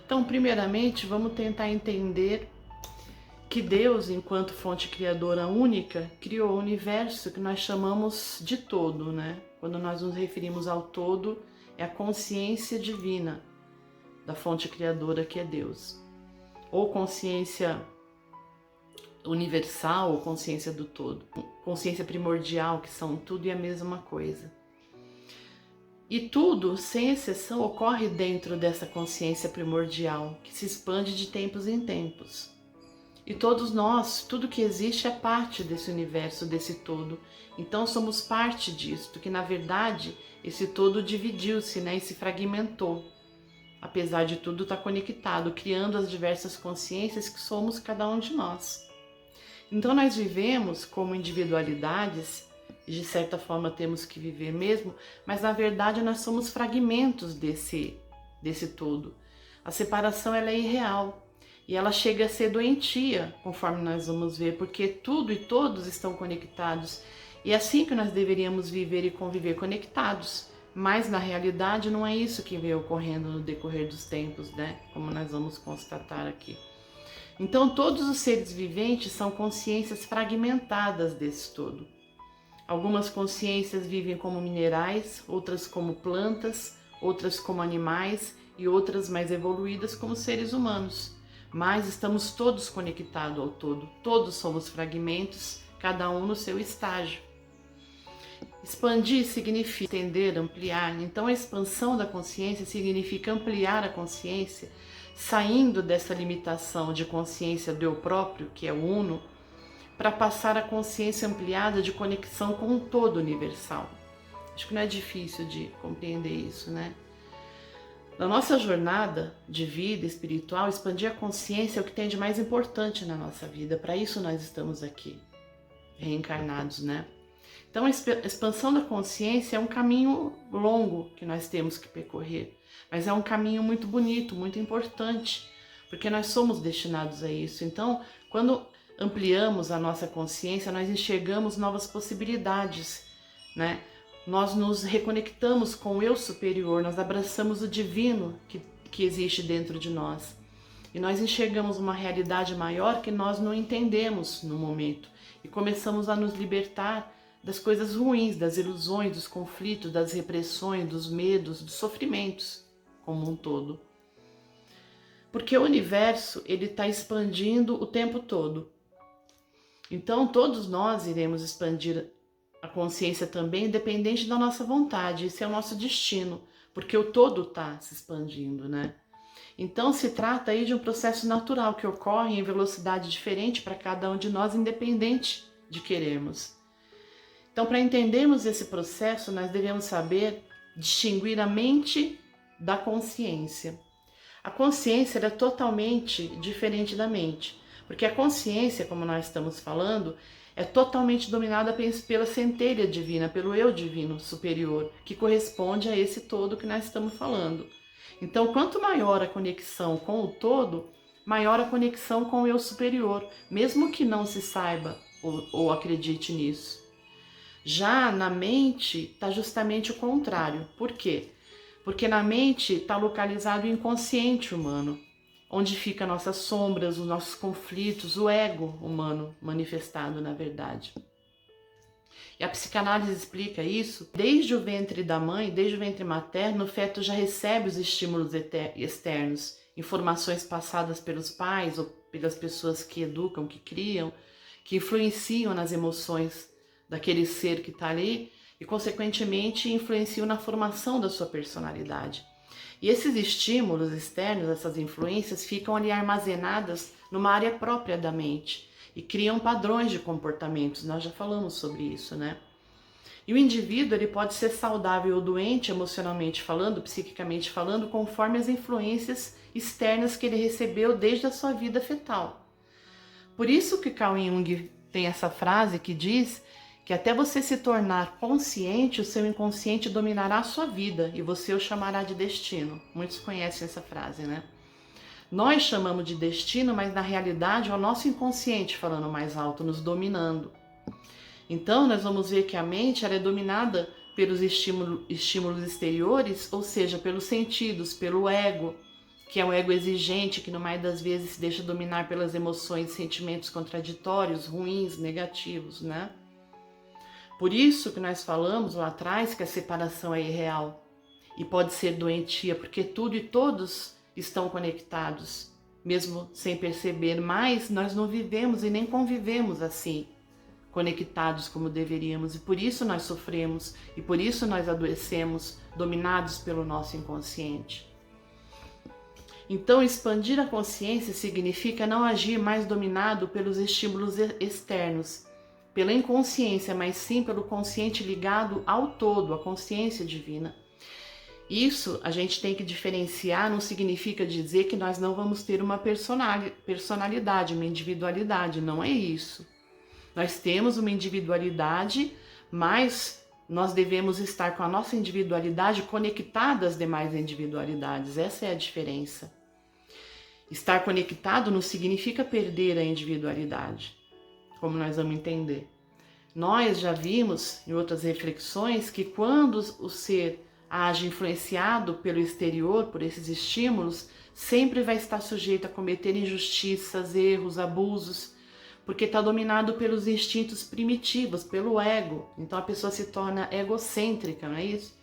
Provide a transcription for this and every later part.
Então, primeiramente, vamos tentar entender que Deus, enquanto fonte criadora única, criou o universo que nós chamamos de todo, né? Quando nós nos referimos ao todo, é a consciência divina da fonte criadora que é Deus. Ou consciência universal, ou consciência do todo. Consciência primordial, que são tudo e a mesma coisa. E tudo, sem exceção, ocorre dentro dessa consciência primordial, que se expande de tempos em tempos. E todos nós, tudo que existe é parte desse universo, desse todo. Então somos parte disso, que na verdade esse todo dividiu-se, né, e se fragmentou. Apesar de tudo estar conectado, criando as diversas consciências que somos cada um de nós. Então nós vivemos como individualidades, e de certa forma temos que viver mesmo, mas na verdade nós somos fragmentos desse todo. A separação ela é irreal e ela chega a ser doentia, conforme nós vamos ver, porque tudo e todos estão conectados e é assim que nós deveríamos viver e conviver conectados, mas na realidade não é isso que vem ocorrendo no decorrer dos tempos, né? Como nós vamos constatar aqui. Então todos os seres viventes são consciências fragmentadas desse todo. Algumas consciências vivem como minerais, outras como plantas, outras como animais e outras mais evoluídas como seres humanos. Mas estamos todos conectados ao todo, todos somos fragmentos, cada um no seu estágio. Expandir significa estender, ampliar. Então a expansão da consciência significa ampliar a consciência, saindo dessa limitação de consciência do eu próprio, que é o uno, para passar a consciência ampliada de conexão com o todo universal. Acho que não é difícil de compreender isso, né? Na nossa jornada de vida espiritual, expandir a consciência é o que tem de mais importante na nossa vida. Para isso nós estamos aqui, reencarnados, né? Então a expansão da consciência é um caminho longo que nós temos que percorrer, mas é um caminho muito bonito, muito importante, porque nós somos destinados a isso. Então, quando ampliamos a nossa consciência, nós enxergamos novas possibilidades, né? Nós nos reconectamos com o eu superior, nós abraçamos o divino que existe dentro de nós. E nós enxergamos uma realidade maior que nós não entendemos no momento. E começamos a nos libertar das coisas ruins, das ilusões, dos conflitos, das repressões, dos medos, dos sofrimentos como um todo. Porque o universo, ele está expandindo o tempo todo. Então todos nós iremos expandir a consciência também, independente da nossa vontade. Esse é o nosso destino, porque o todo está se expandindo, né? Então se trata aí de um processo natural que ocorre em velocidade diferente para cada um de nós, independente de querermos. Então, para entendermos esse processo, nós devemos saber distinguir a mente da consciência. A consciência é totalmente diferente da mente, porque a consciência, como nós estamos falando, é totalmente dominada pela centelha divina, pelo eu divino superior, que corresponde a esse todo que nós estamos falando. Então, quanto maior a conexão com o todo, maior a conexão com o eu superior, mesmo que não se saiba ou acredite nisso. Já na mente está justamente o contrário. Por quê? Porque na mente está localizado o inconsciente humano, onde ficam nossas sombras, os nossos conflitos, o ego humano manifestado na verdade. E a psicanálise explica isso. Desde o ventre da mãe, desde o ventre materno, o feto já recebe os estímulos externos, informações passadas pelos pais ou pelas pessoas que educam, que criam, que influenciam nas emoções daquele ser que está ali e, consequentemente, influenciam na formação da sua personalidade. E esses estímulos externos, essas influências, ficam ali armazenadas numa área própria da mente e criam padrões de comportamentos. Nós já falamos sobre isso, né? E o indivíduo ele pode ser saudável ou doente, emocionalmente falando, psiquicamente falando, conforme as influências externas que ele recebeu desde a sua vida fetal. Por isso que Carl Jung tem essa frase que diz que até você se tornar consciente, o seu inconsciente dominará a sua vida e você o chamará de destino. Muitos conhecem essa frase, né? Nós chamamos de destino, mas na realidade é o nosso inconsciente falando mais alto, nos dominando. Então nós vamos ver que a mente ela é dominada pelos estímulos exteriores, ou seja, pelos sentidos, pelo ego, que é um ego exigente, que no mais das vezes se deixa dominar pelas emoções e sentimentos contraditórios, ruins, negativos, né? Por isso que nós falamos lá atrás que a separação é irreal e pode ser doentia, porque tudo e todos estão conectados, mesmo sem perceber, mas nós não vivemos e nem convivemos assim, conectados como deveríamos, e por isso nós sofremos, e por isso nós adoecemos, dominados pelo nosso inconsciente. Então, expandir a consciência significa não agir mais dominado pelos estímulos externos, pela inconsciência, mas sim pelo consciente ligado ao todo, à consciência divina. Isso a gente tem que diferenciar, não significa dizer que nós não vamos ter uma personalidade, uma individualidade, não é isso. Nós temos uma individualidade, mas nós devemos estar com a nossa individualidade conectada às demais individualidades, essa é a diferença. Estar conectado não significa perder a individualidade, como nós vamos entender. Nós já vimos em outras reflexões que quando o ser age influenciado pelo exterior, por esses estímulos, sempre vai estar sujeito a cometer injustiças, erros, abusos, porque está dominado pelos instintos primitivos, pelo ego. Então a pessoa se torna egocêntrica, não é isso?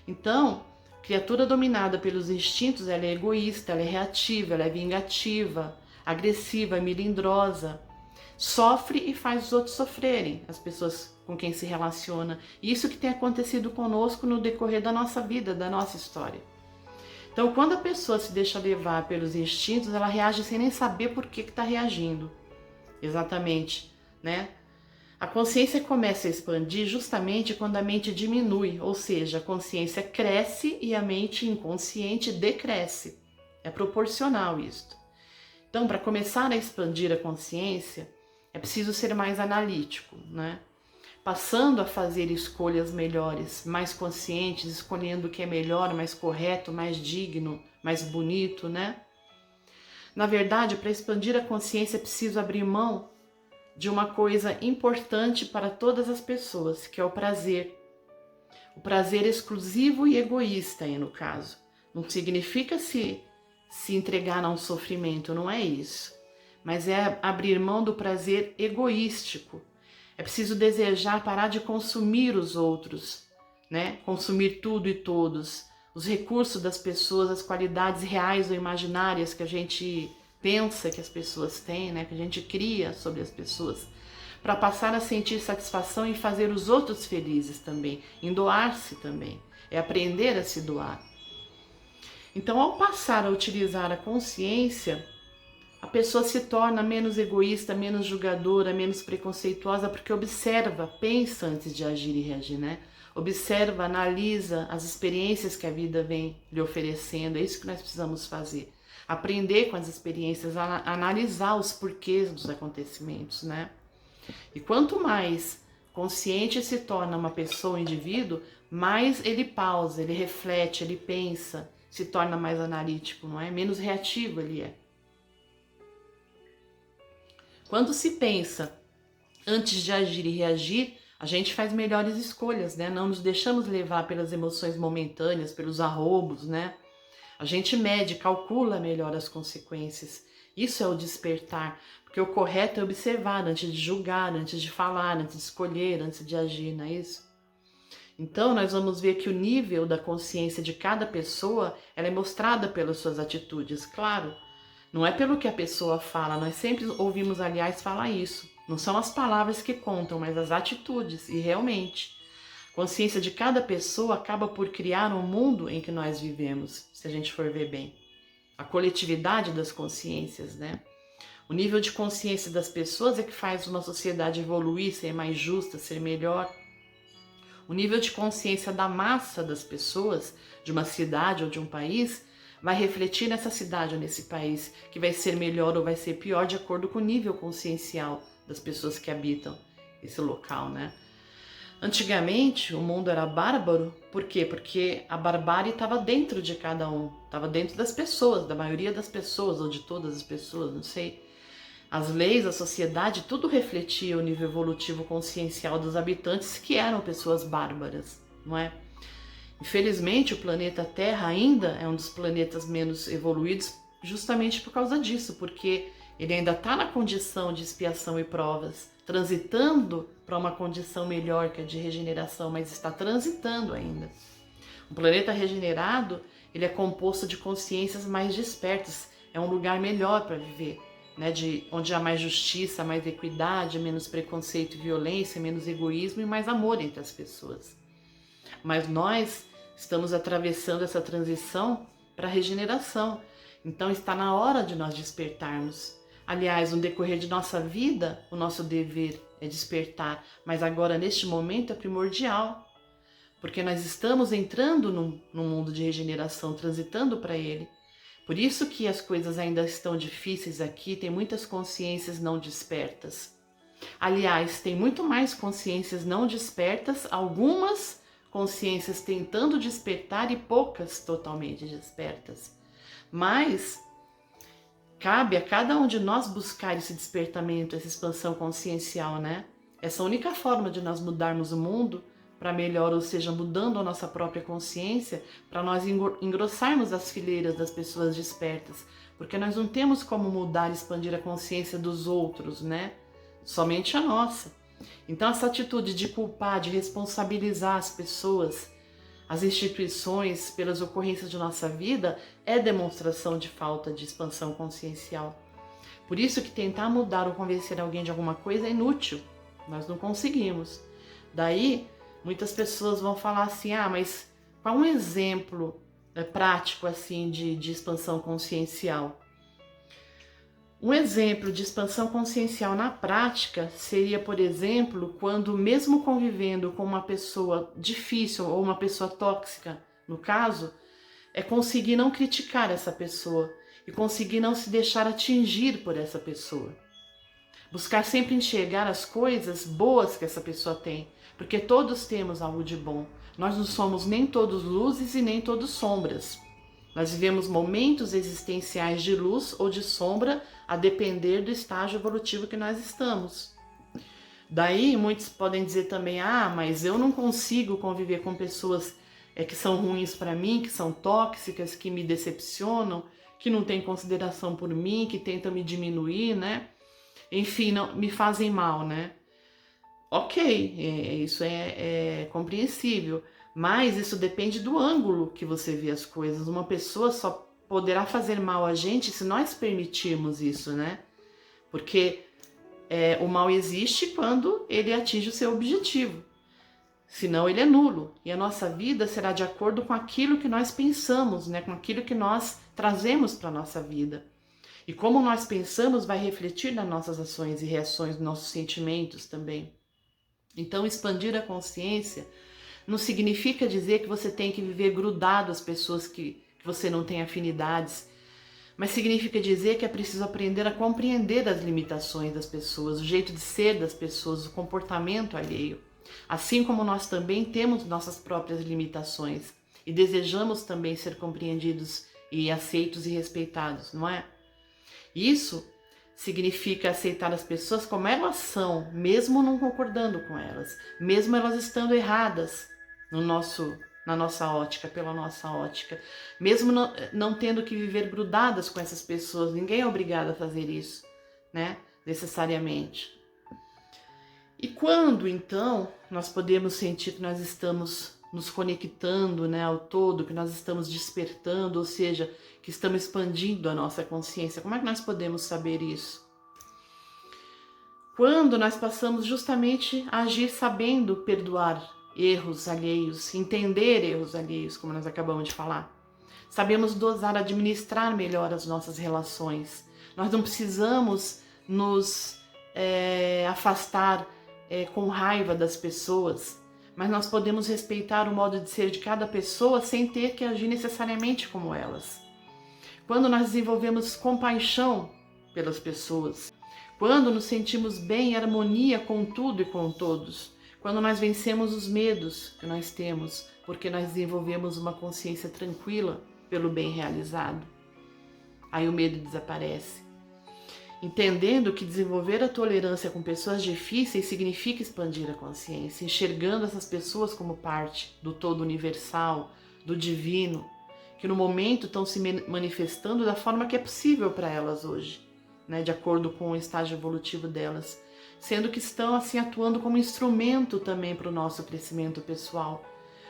Então, criatura dominada pelos instintos, ela é egoísta, ela é reativa, ela é vingativa, agressiva, melindrosa, sofre e faz os outros sofrerem, as pessoas com quem se relaciona. Isso que tem acontecido conosco no decorrer da nossa vida, da nossa história. Então, quando a pessoa se deixa levar pelos instintos, ela reage sem nem saber por que está reagindo. Exatamente, né? A consciência começa a expandir justamente quando a mente diminui, ou seja, a consciência cresce e a mente inconsciente decresce. É proporcional isto. Então, para começar a expandir a consciência, é preciso ser mais analítico, né? Passando a fazer escolhas melhores, mais conscientes, escolhendo o que é melhor, mais correto, mais digno, mais bonito, né? Na verdade, para expandir a consciência é preciso abrir mão de uma coisa importante para todas as pessoas, que é o prazer. O prazer exclusivo e egoísta aí no caso. Não significa se entregar a um sofrimento, não é isso. Mas é abrir mão do prazer egoístico. É preciso desejar parar de consumir os outros, né? Consumir tudo e todos, os recursos das pessoas, as qualidades reais ou imaginárias que a gente pensa que as pessoas têm, né? Que a gente cria sobre as pessoas, para passar a sentir satisfação em fazer os outros felizes também, em doar-se também. É aprender a se doar. Então, ao passar a utilizar a consciência, a pessoa se torna menos egoísta, menos julgadora, menos preconceituosa, porque observa, pensa antes de agir e reagir, né? Observa, analisa as experiências que a vida vem lhe oferecendo, é isso que nós precisamos fazer. Aprender com as experiências, analisar os porquês dos acontecimentos, né? E quanto mais consciente se torna uma pessoa, um indivíduo, mais ele pausa, ele reflete, ele pensa, se torna mais analítico, não é? Menos reativo ele é. Quando se pensa antes de agir e reagir, a gente faz melhores escolhas, né? Não nos deixamos levar pelas emoções momentâneas, pelos arroubos, né? A gente mede, calcula melhor as consequências. Isso é o despertar, porque o correto é observar antes de julgar, antes de falar, antes de escolher, antes de agir, não é isso? Então, nós vamos ver que o nível da consciência de cada pessoa, ela é mostrada pelas suas atitudes, claro. Não é pelo que a pessoa fala, nós sempre ouvimos, aliás, falar isso. Não são as palavras que contam, mas as atitudes, e realmente. A consciência de cada pessoa acaba por criar um mundo em que nós vivemos, se a gente for ver bem. A coletividade das consciências, né? O nível de consciência das pessoas é que faz uma sociedade evoluir, ser mais justa, ser melhor. O nível de consciência da massa das pessoas, de uma cidade ou de um país, vai refletir nessa cidade ou nesse país, que vai ser melhor ou vai ser pior de acordo com o nível consciencial das pessoas que habitam esse local, né? Antigamente, o mundo era bárbaro, por quê? Porque a barbárie estava dentro de cada um, estava dentro das pessoas, da maioria das pessoas, ou de todas as pessoas, não sei. As leis, a sociedade, tudo refletia o nível evolutivo consciencial dos habitantes, que eram pessoas bárbaras, não é? Infelizmente, o planeta Terra ainda é um dos planetas menos evoluídos justamente por causa disso, porque ele ainda está na condição de expiação e provas, transitando para uma condição melhor que a de regeneração, mas está transitando ainda. O planeta regenerado, ele é composto de consciências mais despertas, é um lugar melhor para viver, né? Onde há mais justiça, mais equidade, menos preconceito e violência, menos egoísmo e mais amor entre as pessoas. Mas nós estamos atravessando essa transição para a regeneração, então está na hora de nós despertarmos. Aliás, no decorrer de nossa vida, o nosso dever é despertar, mas agora, neste momento, é primordial, porque nós estamos entrando num mundo de regeneração, transitando para ele. Por isso que as coisas ainda estão difíceis aqui, tem muitas consciências não despertas. Aliás, tem muito mais consciências não despertas, algumas consciências tentando despertar e poucas totalmente despertas. Mas cabe a cada um de nós buscar esse despertamento, essa expansão consciencial, né? Essa única forma de nós mudarmos o mundo para melhor, ou seja, mudando a nossa própria consciência, para nós engrossarmos as fileiras das pessoas despertas, porque nós não temos como mudar e expandir a consciência dos outros, né? Somente a nossa. Então essa atitude de culpar, de responsabilizar as pessoas, as instituições pelas ocorrências de nossa vida é demonstração de falta de expansão consciencial. Por isso que tentar mudar ou convencer alguém de alguma coisa é inútil, nós não conseguimos. Daí muitas pessoas vão falar assim, mas qual um exemplo prático assim de expansão consciencial? Um exemplo de expansão consciencial na prática seria, por exemplo, quando mesmo convivendo com uma pessoa difícil ou uma pessoa tóxica, no caso, é conseguir não criticar essa pessoa e conseguir não se deixar atingir por essa pessoa. Buscar sempre enxergar as coisas boas que essa pessoa tem, porque todos temos algo de bom. Nós não somos nem todos luzes e nem todos sombras. Nós vivemos momentos existenciais de luz ou de sombra, a depender do estágio evolutivo que nós estamos. Daí muitos podem dizer também, mas eu não consigo conviver com pessoas que são ruins para mim, que são tóxicas, que me decepcionam, que não têm consideração por mim, que tentam me diminuir, né? Enfim, não, me fazem mal, né? Ok, isso é compreensível, mas isso depende do ângulo que você vê as coisas. Uma pessoa só poderá fazer mal a gente se nós permitirmos isso, né? Porque o mal existe quando ele atinge o seu objetivo, senão ele é nulo. E a nossa vida será de acordo com aquilo que nós pensamos, né? Com aquilo que nós trazemos para a nossa vida. E como nós pensamos vai refletir nas nossas ações e reações, nos nossos sentimentos também. Então, expandir a consciência não significa dizer que você tem que viver grudado às pessoas que você não tem afinidades, mas significa dizer que é preciso aprender a compreender as limitações das pessoas, o jeito de ser das pessoas, o comportamento alheio. Assim como nós também temos nossas próprias limitações e desejamos também ser compreendidos e aceitos e respeitados, não é? Isso significa aceitar as pessoas como elas são, mesmo não concordando com elas, mesmo elas estando erradas na nossa ótica, pela nossa ótica, mesmo não tendo que viver grudadas com essas pessoas. Ninguém é obrigado a fazer isso, né? Necessariamente. E quando, então, nós podemos sentir que nós estamos nos conectando, né, ao todo, que nós estamos despertando, ou seja, que estamos expandindo a nossa consciência? Como é que nós podemos saber isso? Quando nós passamos justamente a agir sabendo perdoar erros alheios, entender erros alheios, como nós acabamos de falar. Sabemos dosar, administrar melhor as nossas relações. Nós não precisamos nos afastar com raiva das pessoas, mas nós podemos respeitar o modo de ser de cada pessoa sem ter que agir necessariamente como elas. Quando nós desenvolvemos compaixão pelas pessoas, quando nos sentimos bem em harmonia com tudo e com todos, quando nós vencemos os medos que nós temos, porque nós desenvolvemos uma consciência tranquila pelo bem realizado, aí o medo desaparece. entendendo que desenvolver a tolerância com pessoas difíceis significa expandir a consciência, enxergando essas pessoas como parte do todo universal, do divino, que no momento estão se manifestando da forma que é possível para elas hoje, né, de acordo com o estágio evolutivo delas, sendo que estão assim atuando como instrumento também para o nosso crescimento pessoal.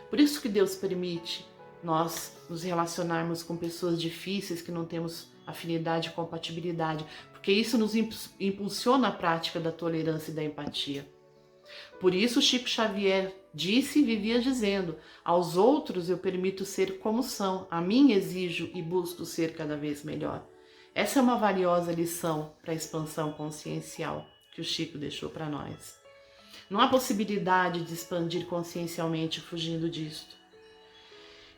Por isso que Deus permite nós nos relacionarmos com pessoas difíceis que não temos afinidade e compatibilidade, porque isso nos impulsiona a prática da tolerância e da empatia. Por isso Chico Xavier disse e vivia dizendo: aos outros eu permito ser como são, a mim exijo e busco ser cada vez melhor. Essa é uma valiosa lição para a expansão consciencial que o Chico deixou para nós. Não há possibilidade de expandir consciencialmente fugindo disto.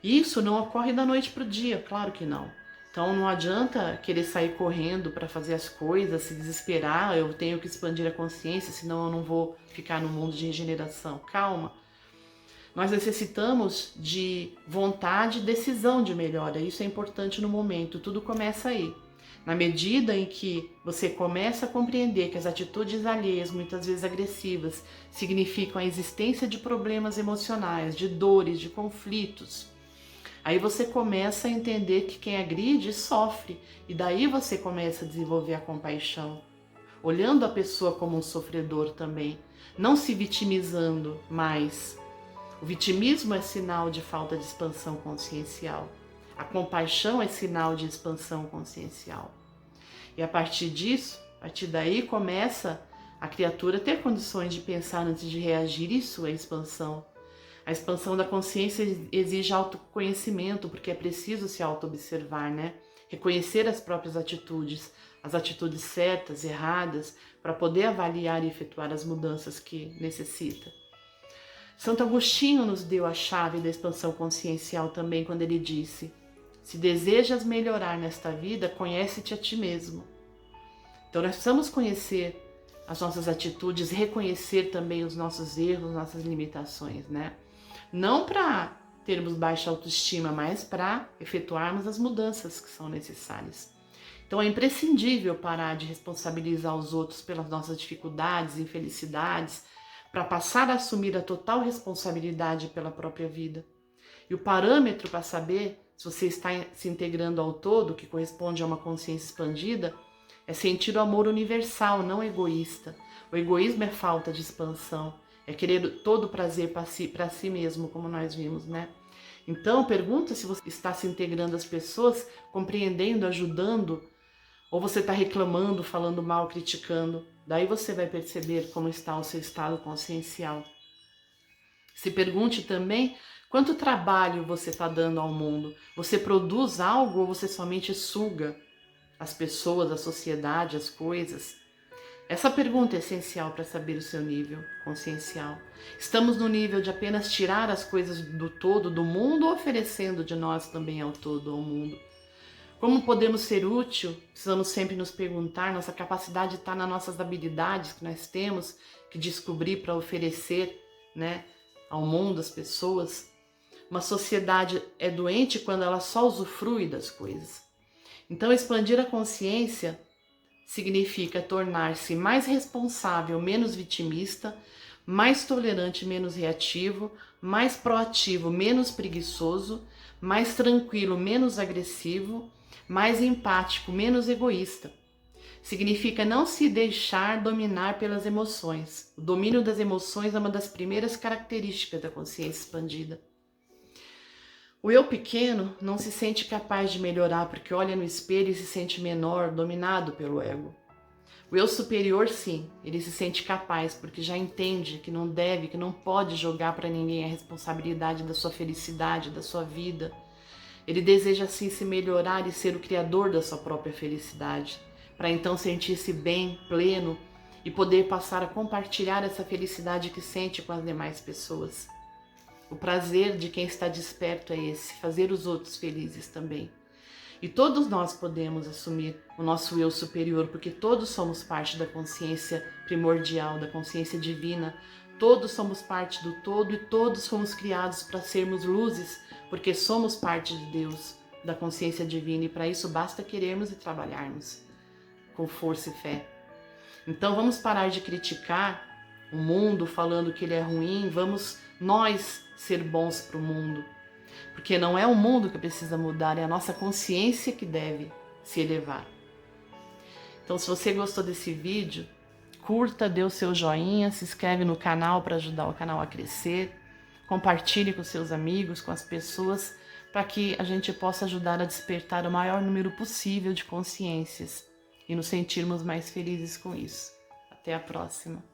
Isso não ocorre da noite para o dia, claro que não. Então não adianta querer sair correndo para fazer as coisas, se desesperar, eu tenho que expandir a consciência, senão eu não vou ficar no mundo de regeneração. Calma. Nós necessitamos de vontade e decisão de melhora, isso é importante no momento, tudo começa aí. Na medida em que você começa a compreender que as atitudes alheias, muitas vezes agressivas, significam a existência de problemas emocionais, de dores, de conflitos, aí você começa a entender que quem agride sofre, e daí você começa a desenvolver a compaixão, olhando a pessoa como um sofredor também, não se vitimizando mais. O vitimismo é sinal de falta de expansão consciencial. A compaixão é sinal de expansão consciencial. E a partir disso, a partir daí começa a criatura a ter condições de pensar antes de reagir. Isso é expansão. A expansão da consciência exige autoconhecimento, porque é preciso se auto-observar, né? Reconhecer as próprias atitudes, as atitudes certas, erradas, para poder avaliar e efetuar as mudanças que necessita. Santo Agostinho nos deu a chave da expansão consciencial também quando ele disse: se desejas melhorar nesta vida, conhece-te a ti mesmo. Então nós precisamos conhecer as nossas atitudes, reconhecer também os nossos erros, nossas limitações, né? Não para termos baixa autoestima, mas para efetuarmos as mudanças que são necessárias. Então é imprescindível parar de responsabilizar os outros pelas nossas dificuldades, infelicidades, para passar a assumir a total responsabilidade pela própria vida. E o parâmetro para saber se você está se integrando ao todo, que corresponde a uma consciência expandida, é sentir o amor universal, não egoísta. O egoísmo é falta de expansão, é querer todo o prazer para si mesmo, como nós vimos, né? Então, pergunta se você está se integrando às pessoas, compreendendo, ajudando, ou você está reclamando, falando mal, criticando. Daí você vai perceber como está o seu estado consciencial. Se pergunte também quanto trabalho você está dando ao mundo. Você produz algo ou você somente suga as pessoas, a sociedade, as coisas? Essa pergunta é essencial para saber o seu nível consciencial. Estamos no nível de apenas tirar as coisas do todo, do mundo, ou oferecendo de nós também ao todo, ao mundo? Como podemos ser útil? Precisamos sempre nos perguntar. Nossa capacidade está nas nossas habilidades que nós temos que descobrir para oferecer, né, ao mundo, às pessoas. Uma sociedade é doente quando ela só usufrui das coisas. Então, expandir a consciência significa tornar-se mais responsável, menos vitimista, mais tolerante, menos reativo, mais proativo, menos preguiçoso, mais tranquilo, menos agressivo, mais empático, menos egoísta. Significa não se deixar dominar pelas emoções. O domínio das emoções é uma das primeiras características da consciência expandida. O eu pequeno não se sente capaz de melhorar porque olha no espelho e se sente menor, dominado pelo ego. O eu superior, sim, ele se sente capaz porque já entende que não deve, que não pode jogar para ninguém a responsabilidade da sua felicidade, da sua vida. Ele deseja assim se melhorar e ser o criador da sua própria felicidade, para então sentir-se bem, pleno e poder passar a compartilhar essa felicidade que sente com as demais pessoas. O prazer de quem está desperto é esse, fazer os outros felizes também. E todos nós podemos assumir o nosso eu superior, porque todos somos parte da consciência primordial, da consciência divina. Todos somos parte do todo e todos fomos criados para sermos luzes, porque somos parte de Deus, da consciência divina, e para isso basta querermos e trabalharmos. com força e fé. Então vamos parar de criticar o mundo falando que ele é ruim, vamos nós ser bons para o mundo. Porque não é o mundo que precisa mudar, é a nossa consciência que deve se elevar. Então se você gostou desse vídeo, curta, dê o seu joinha, se inscreve no canal para ajudar o canal a crescer, compartilhe com seus amigos, com as pessoas, para que a gente possa ajudar a despertar o maior número possível de consciências e nos sentirmos mais felizes com isso. Até a próxima!